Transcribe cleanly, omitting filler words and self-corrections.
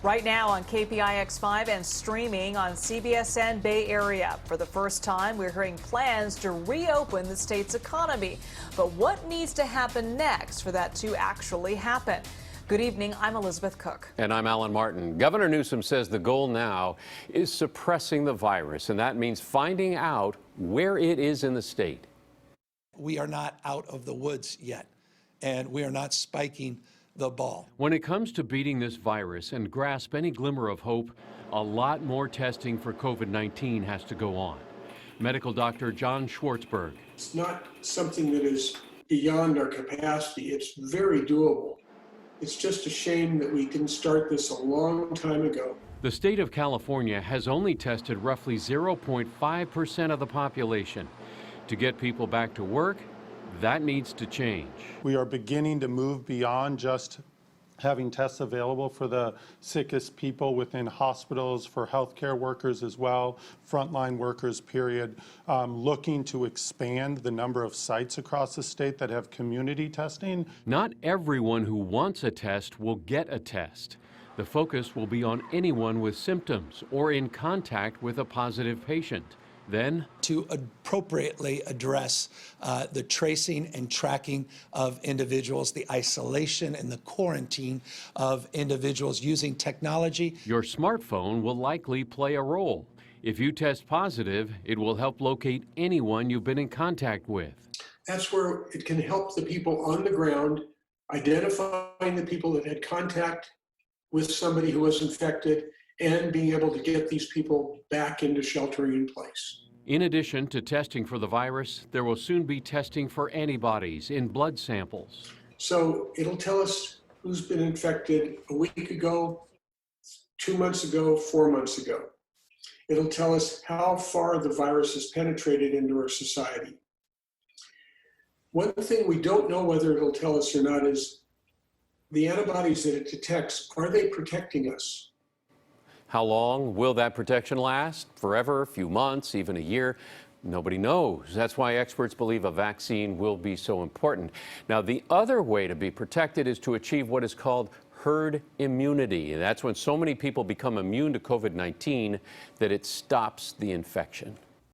Right now on KPIX 5 and streaming on CBSN Bay Area. For the first time, we're hearing plans to reopen the state's economy. But what needs to happen next for that to actually happen? Good evening, I'm Elizabeth Cook. And I'm Alan Martin. Governor Newsom says the goal now is suppressing the virus, and that means finding out where it is in the state. We are not out of the woods yet, and we are not spiking the ball. When it comes to beating this virus and grasp any glimmer of hope, a lot more testing for COVID-19 has to go on. Medical doctor John Schwartzberg. It's not something that is beyond our capacity. It's very doable. It's just a shame that we didn't start this a long time ago. The state of California has only tested roughly 0.5% of the population. To get people back to work, that needs to change. We are beginning to move beyond just having tests available for the sickest people within hospitals, for healthcare workers as well, frontline workers, period. Looking to expand the number of sites across the state that have community testing. Not everyone who wants a test will get a test. The focus will be on anyone with symptoms or in contact with a positive patient. Then, to appropriately address the tracing and tracking of individuals, the isolation and the quarantine of individuals using technology. Your smartphone will likely play a role. If you test positive, it will help locate anyone you've been in contact with. That's where it can help the people on the ground, identifying the people that had contact with somebody who was infected, and being able to get these people back into sheltering in place. In addition to testing for the virus, there will soon be testing for antibodies in blood samples. So it'll tell us who's been infected a week ago, 2 months ago, 4 months ago. It'll tell us how far the virus has penetrated into our society. One thing we don't know whether it'll tell us or not is the antibodies that it detects, are they protecting us? How long will that protection last? Forever, a few months, even a year? Nobody knows. That's why experts believe a vaccine will be so important. Now, the other way to be protected is to achieve what is called herd immunity. That's when so many people become immune to COVID-19 that it stops the infection.